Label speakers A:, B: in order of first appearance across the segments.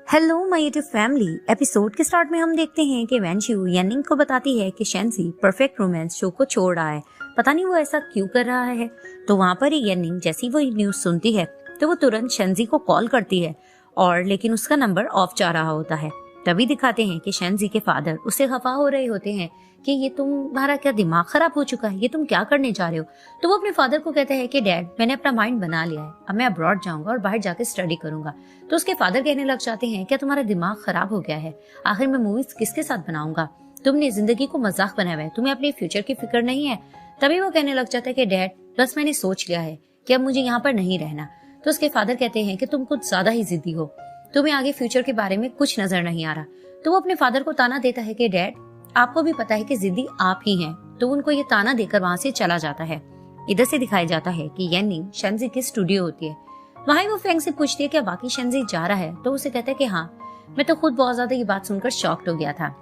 A: Hello my YouTube family. Episode के start में हम देखते हैं कि वैनशू येनिंग को बताती है कि शेंजी परफेक्ट रोमांस शो को छोड़ रहा है। पता नहीं वो ऐसा क्यों कर रहा है। तो वहाँ पर ही येनिंग जैसी वो न्यूज सुनती है तो वो तुरंत शेंजी को कॉल करती है और लेकिन उसका नंबर ऑफ जा रहा होता है। तभी दिखाते हैं कि शेंजी के फादर उससे खफा हो रहे होते हैं कि ये तुम्हारा क्या दिमाग खराब हो चुका है, ये तुम क्या करने जा रहे हो। तो वो अपने फादर को कहता है कि डैड मैंने अपना माइंड बना लिया है, अब मैं अब्रॉड जाऊंगा और बाहर जाकर स्टडी करूंगा। तो उसके फादर कहने लग जाते हैं क्या तुम्हारा दिमाग खराब हो गया है, आखिर मैं मूवीज किसके साथ बनाऊंगा, तुमने जिंदगी को मजाक बनाया है, तुम्हें अपने फ्यूचर की फिक्र नहीं है। तभी वो कहने लग जाता है कि डैड बस मैंने सोच लिया है कि अब मुझे यहाँ पर नहीं रहना। तो उसके फादर कहते हैं कि तुम कुछ ज्यादा ही जिद्दी हो, तुम्हें आगे फ्यूचर के बारे में कुछ नजर नहीं आ रहा। तो वो अपने फादर को ताना देता है कि डैड आपको भी पता है कि जिद्दी आप ही हैं। तो उनको ये ताना देकर वहां से चला जाता है। इधर से दिखाया जाता है कि येनिंग शेंजी की स्टूडियो होती है। वहीं वो फेंग से पूछती है कि बाकी शेंजी जा रहा है। तो उसे कहता है कि हाँ, मैं तो खुद बहुत ज्यादा ये बात सुनकर शॉक्ड हो गया था,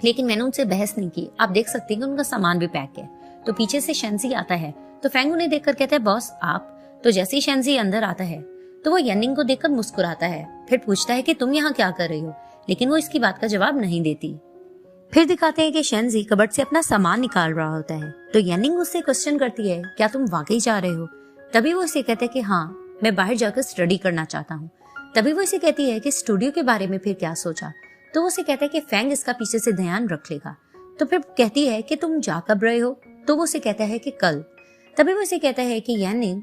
A: लेकिन मैंने उनसे बहस नहीं की। आप देख सकते हैं कि उनका सामान भी पैक है। तो पीछे से शेंजी आता है तो फेंग उन्हें देखकर कहता है बॉस आप। तो जैसे ही शेंजी अंदर आता है तो वो येनिंग को देखकर मुस्कुराता है, फिर पूछता है कि तुम यहाँ क्या कर रही हो, लेकिन वो इसकी बात का जवाब नहीं देती। फिर दिखाते हैं कि शेंजी कबर्ड से अपना सामान निकाल रहा होता है। तो येनिंग उससे क्वेश्चन करती है क्या तुम वाकई जा रहे हो। तभी वो उसे कहता है कि हाँ, मैं बाहर जाकर स्टडी करना चाहता हूँ। तभी वो इसे कहती है कि स्टूडियो के बारे में फिर क्या सोचा। तो वो उसे कहता है कि फेंग इसका पीछे से ध्यान रख लेगा। तो फिर कहती है कि तुम जा कब रहे हो। तो वो उसे कहता है कि कल। तभी वो उसे कहता है कि येनिंग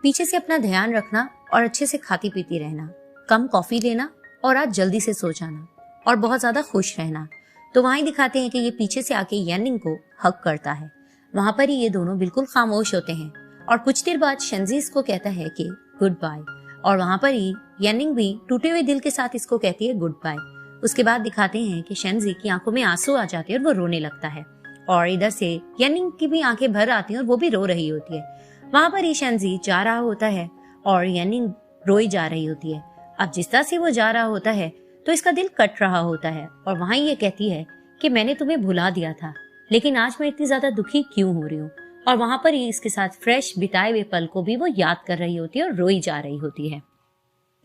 A: पीछे से अपना ध्यान रखना और अच्छे से खाती पीती रहना, कम कॉफी लेना और आज जल्दी से सो जाना और बहुत ज्यादा खुश रहना। तो वहीं दिखाते हैं कि ये पीछे से आके येनिंग को हक करता है। वहां पर ही ये दोनों बिल्कुल खामोश होते हैं और कुछ देर बाद शेंजी इसको कहता है कि गुड बाय। और वहां पर ही येनिंग भी टूटे हुए दिल के साथ इसको कहती है गुड बाय। उसके बाद दिखाते हैं कि शेंजी की आंखों में आंसू आ जाते हैं और वो रोने लगता है। और इधर से येनिंग की भी आंखें भर आती हैं और वो भी रो रही होती है। वहां पर ही शेंजी जा रहा होता है और येनिंग रोई जा रही होती है। अब जिस तरह से वो जा रहा होता है तो इसका दिल कट रहा होता है और वहां ये कहती है कि मैंने तुम्हें भुला दिया था, लेकिन आज मैं इतनी ज्यादा दुखी क्यों हो रही हूँ। और वहां पर ही इसके साथ फ्रेश बिताए हुए पल को भी वो याद कर रही होती है और रोई जा रही होती है।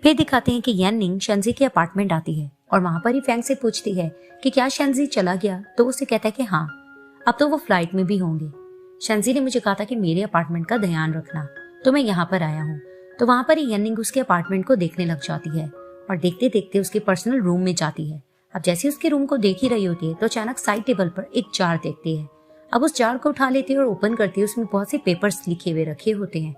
A: फिर दिखाते हैं कि येनिंग शेंजी के अपार्टमेंट आती है और वहां पर ही फेंग से पूछती है कि क्या शेंजी चला गया। तो उसे कहता है कि हाँ, अब तो वो फ्लाइट में भी होंगे। शेंजी ने मुझे कहा था कि मेरे अपार्टमेंट का ध्यान रखना, तो मैं यहाँ पर आया हूँ। तो वहां पर ही येनिंग उसके अपार्टमेंट को देखने लग जाती है और देखते देखते उसके पर्सनल रूम में जाती है। अब जैसे उसके रूम को देख ही रही होती है तो अचानक साइड टेबल पर एक जार देखती है। अब उस जार को उठा लेती है और ओपन करती है। उसमें बहुत से पेपर्स लिखे हुए रखे होते हैं।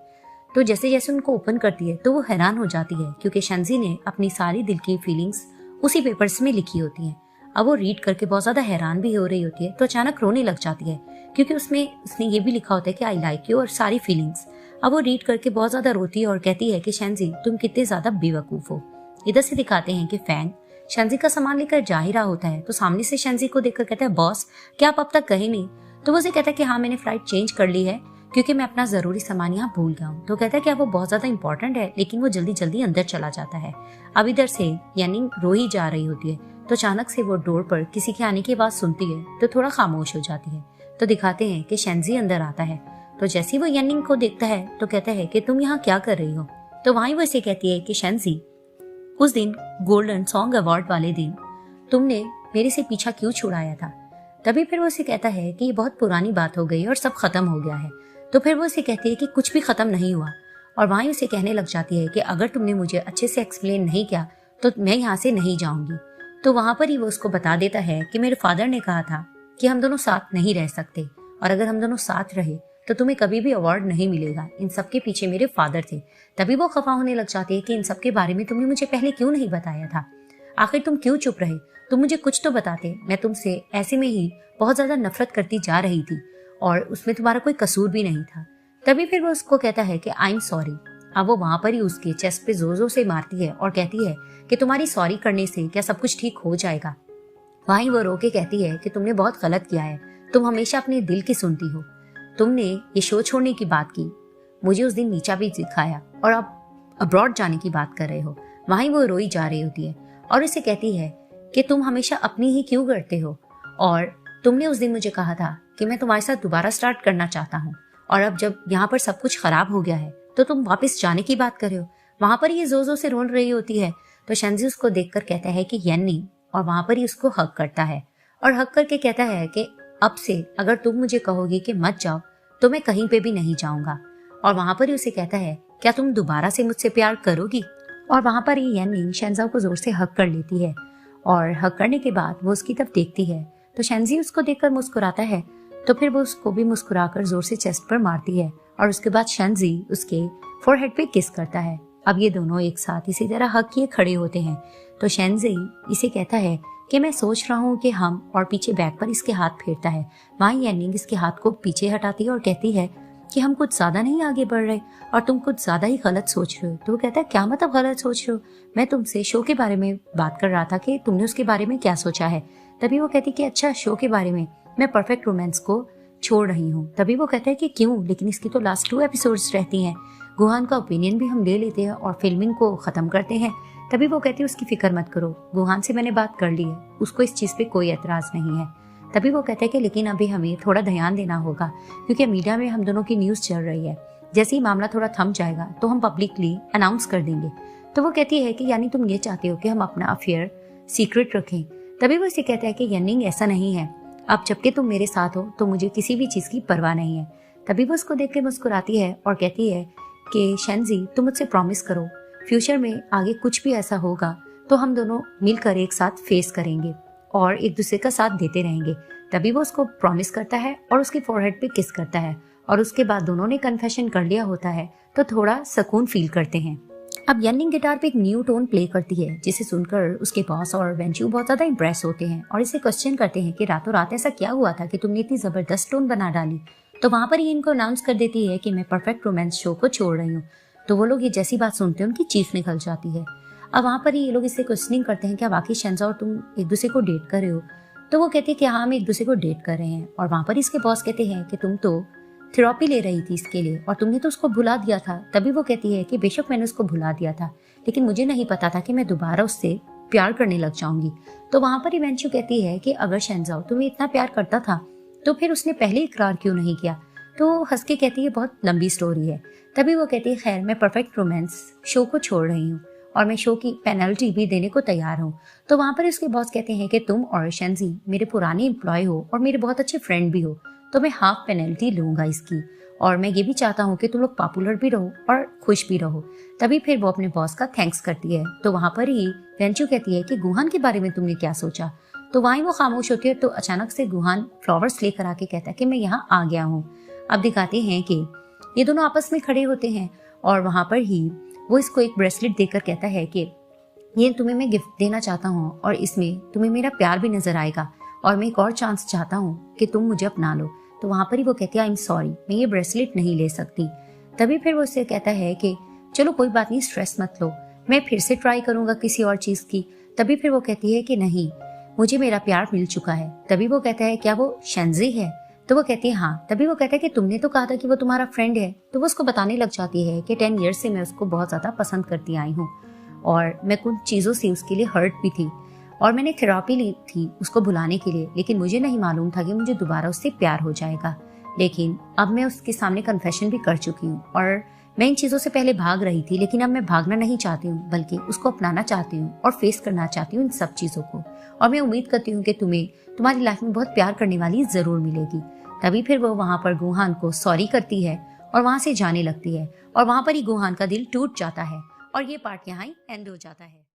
A: तो जैसे जैसे उनको ओपन करती है तो वो हैरान हो जाती है क्योंकि शेंजी ने अपनी सारी दिल की फीलिंग्स उसी पेपर्स में लिखी होती हैं। अब वो रीड करके बहुत ज्यादा हैरान भी हो रही होती है तो अचानक रोने लग जाती है क्योंकि उसमें उसने ये भी लिखा होता है कि आई लाइक यू और सारी फीलिंग्स। अब वो रीड करके बहुत ज्यादा रोती है और कहती है कि शेंजी तुम कितने ज्यादा बेवकूफ हो। इधर से दिखाते हैं कि फेंग शेंजी का सामान लेकर जा ही रहा होता है तो सामने से शेंजी को देखकर कहता है बॉस क्या आप अब तक गए नहीं। तो वो उसे कहता है कि हाँ, मैंने फ्लाइट चेंज कर ली है क्योंकि मैं अपना जरूरी सामान यहाँ भूल गया हूँ। तो कहता है कि वो बहुत ज्यादा इंपॉर्टेंट है, लेकिन वो जल्दी जल्दी अंदर चला जाता है। अब इधर से येनिंग रो ही जा रही होती है तो अचानक से वो डोर पर किसी के आने की आवाज सुनती है तो थोड़ा खामोश हो जाती है। तो दिखाते हैं कि शेंजी अंदर आता है। तो जैसे ही वो येनिंग को देखता है तो कहता है कि तुम यहाँ क्या कर रही हो। तो वहीं वो इसे कहती है कि शेंजी उस दिन गोल्डन सॉन्ग अवार्ड वाले दिन तुमने मेरे से पीछा क्यों छुड़ाया था। तभी फिर वो उसे कहता है कि ये बहुत पुरानी बात हो गई और सब खत्म हो गया है। तो फिर वो उसे कहती है कि कुछ भी खत्म नहीं हुआ। और वहीं उसे कहने लग जाती है कि अगर तुमने मुझे अच्छे से एक्सप्लेन नहीं किया तो मैं यहाँ से नहीं जाऊंगी। तो वहां पर ही वो उसको बता देता है कि मेरे फादर ने कहा था कि हम दोनों साथ नहीं रह सकते और अगर हम दोनों साथ रहे तो तुम्हें कभी भी अवार्ड नहीं मिलेगा। इन सब के पीछे मेरे फादर थे। तभी वो खफा होने लग जाती है कि इन सब के बारे में तुमने मुझे पहले क्यों नहीं बताया था, आखिर तुम क्यों चुप रहे, तुम मुझे कुछ तो बताते। मैं तुमसे ऐसे में ही बहुत ज्यादा नफरत करती जा रही थी और उसमें तुम्हारा कोई कसूर भी नहीं था। तभी फिर वो उसको कहता है कि आई एम सॉरी। अब वो वहां पर ही उसके चेस्ट पे जोर जोर से मारती है और कहती है कि तुम्हारी सॉरी करने से क्या सब कुछ ठीक हो जाएगा। वहीं वो रो के कहती है कि तुमने बहुत गलत किया है, तुम हमेशा अपने दिल की सुनती हो, तुमने ये शो छोड़ने की बात की, मुझे उस दिन नीचा भी दिखाया और अब अब्रॉड जाने की बात कर रहे हो। वहीं वो रोई जा रही होती है और उसे कहती है कि तुम हमेशा अपनी ही क्यों करते हो और तुमने उस दिन मुझे कहा था कि मैं तुम्हारे साथ दोबारा स्टार्ट करना चाहता हूँ और अब जब यहाँ पर सब कुछ खराब हो गया है तो तुम वापस जाने की बात कर रहे हो। वहां पर ये जोर जोर से रोन रही होती है तो शेंजी उसको देखकर कहता है कि येननिंग, और वहां पर ही उसको हक करता है और हक करके कहता है कि अब से अगर तुम मुझे कहोगी कि मत जाओ तो मैं कहीं पे भी नहीं जाऊंगा। और वहां पर ही उसे कहता है क्या तुम दोबारा से मुझसे प्यार करोगी। और वहां पर ही येननिंग शेंजाओ को जोर से हक कर लेती है और हक करने के बाद वो उसकी तरफ देखती है तो शेंजी उसको देखकर मुस्कुराता है, तो फिर वो उसको भी मुस्कुराकर जोर से चेस्ट पर मारती है और उसके बाद शेंजी उसके फोरहेड पे किस करता है। अब ये दोनों एक साथ इसी तरह हक किए खड़े होते हैं तो शेंजी इसे कहता है कि मैं सोच रहा हूँ कि हम, और पीछे बैक पर इसके हाथ फेरता है। वहीं येननिंग इसके हाथ को पीछे हटाती है और कहती है कि हम कुछ ज्यादा नहीं आगे बढ़ रहे और तुम कुछ ज्यादा ही गलत सोच रहे हो। तो वो कहता है क्या मतलब गलत सोच रहे हो, मैं तुमसे शो के बारे में बात कर रहा था कि तुमने उसके बारे में क्या सोचा है। तभी वो कहती कि अच्छा शो के बारे में, मैं परफेक्ट रोमांस को छोड़ रही हूँ। तभी वो कहता है कि क्यों, लेकिन इसकी तो लास्ट 2 एपिसोड्स रहती हैं, गुहान का ओपिनियन भी हम ले लेते हैं और फिल्मिंग को खत्म करते हैं। तभी वो कहती है उसकी फिक्र मत करो, गुहान से मैंने बात कर ली है, उसको इस चीज पे कोई एतराज नहीं है। तभी वो कहते हैं कि लेकिन अभी हमें थोड़ा ध्यान देना होगा क्योंकि मीडिया में हम दोनों की न्यूज चल रही है, जैसे ही मामला थोड़ा थम जाएगा तो हम पब्लिकली अनाउंस कर देंगे। तो वो कहती है कि यानी तुम ये चाहते हो कि हम अपना अफेयर सीक्रेट रखें। तभी वो इसे कहता है कि येननिंग ऐसा नहीं है, अब जबकि तुम मेरे साथ हो तो मुझे किसी भी चीज की परवाह नहीं है। तभी वो उसको देख के मुस्कुराती है और कहती है कि शेंजी तुम मुझसे प्रॉमिस करो, फ्यूचर में आगे कुछ भी ऐसा होगा तो हम दोनों मिलकर एक साथ फेस करेंगे और एक दूसरे का साथ देते रहेंगे। तभी वो उसको प्रॉमिस करता है और उसके फोरहेड पे किस करता है और उसके बाद दोनों ने कन्फेशन कर लिया होता है तो थोड़ा सुकून फील करते हैं। अब येननिंग गिटार पे एक न्यू टोन प्ले करती है जिसे सुनकर उसके बॉस और वेंचू बहुत ज्यादा इंप्रेस होते हैं और इसे क्वेश्चन करते हैं कि रातों रात ऐसा क्या हुआ था कि तुमने इतनी जबरदस्त टोन बना डाली। तो वहां पर ही इनको अनाउंस कर देती है कि मैं परफेक्ट रोमांस शो को छोड़ रही हूँ। तो वो लोग ये जैसी बात सुनते हैं उनकी चीख निकल जाती है। अब वहां पर ही ये लोग इससे क्वेश्चनिंग करते हैं क्या वाकई शेंजा और तुम एक दूसरे को डेट कर रहे हो। तो वो कहते हैं कि हाँ हम एक दूसरे को डेट कर रहे हैं। और वहां पर इसके बॉस कहते हैं कि तुम तो थेरेपी ले रही थी इसके लिए और तुमने तो उसको भुला दिया था। तभी वो कहती है कि बेशक मैंने उसको भुला दिया था लेकिन मुझे नहीं पता था कि मैं दोबारा उससे प्यार करने लग जाऊंगी। तो वहां पर वेंचू कहती है कि अगर शेंजाओ तुम्हें इतना प्यार करता था तो फिर उसने पहले इकरार क्यों नहीं किया। तो हंस के कहती है बहुत लंबी स्टोरी है। तभी वो कहती है खैर मैं परफेक्ट रोमांस शो को छोड़ रही हूँ और मैं शो की पेनल्टी भी देने को तैयार हूँ। तो वहां पर उसके बॉस कहते हैं कि तुम और शेंजी मेरे पुराने एम्प्लॉय हो और मेरे बहुत अच्छे फ्रेंड भी हो तो मैं हाफ पेनल्टी लूंगा इसकी, और मैं ये भी चाहता हूँ कि तुम लोग पॉपुलर भी रहो और खुश भी रहो। तभी फिर वो अपने बॉस का थैंक्स करती है। तो वहां पर ही वेंचू कहती है कि गुहान के बारे में तुमने क्या सोचा। तो वहीं वो खामोश होती है तो अचानक से गुहान फ्लावर्स लेकर आके कहता है कि मैं यहाँ आ गया हूँ। अब दिखाते हैं कि ये दोनों आपस में खड़े होते हैं और वहां पर ही वो इसको एक ब्रेसलेट देकर कहता है कि ये तुम्हें मैं गिफ्ट देना चाहता हूँ और इसमें तुम्हें मेरा प्यार भी नजर आएगा और मैं एक और चांस चाहता हूँ कि तुम मुझे अपना लो। तो वहां पर ही वो कहती है आई एम सॉरी मैं ये ब्रेसलेट नहीं ले सकती। तभी फिर वो उससे कहता है कि चलो कोई बात नहीं स्ट्रेस मत लो, मैं फिर से ट्राई करूंगा किसी और चीज की। तभी फिर वो कहती है कि नहीं मुझे मेरा प्यार मिल चुका है। तभी वो कहता है क्या वो शेंजी है। तो वो कहती है हाँ। तभी वो कहता है कि तुमने तो कहा था कि वो तुम्हारा फ्रेंड है। तो वो उसको बताने लग जाती है कि 10 ईयर्स से मैं उसको बहुत ज्यादा पसंद करती आई हूँ और मैं कुछ चीजों से उसके लिए हर्ट भी थी और मैंने थेरेपी ली थी उसको भुलाने के लिए, लेकिन मुझे नहीं मालूम था कि मुझे दोबारा उससे प्यार हो जाएगा। लेकिन अब मैं उसके सामने कन्फेशन भी कर चुकी हूँ और मैं इन चीजों से पहले भाग रही थी लेकिन अब मैं भागना नहीं चाहती हूँ बल्कि उसको अपनाना चाहती हूँ और फेस करना चाहती हूँ इन सब चीजों को। और मैं उम्मीद करती हूँ कि तुम्हें तुम्हारी लाइफ में बहुत प्यार करने वाली जरूर मिलेगी। तभी फिर वो वहां पर गुहान को सॉरी करती है और वहां से जाने लगती है और वहां पर ही गुहान का दिल टूट जाता है और ये पार्ट यहाँ ही एंड हो जाता है।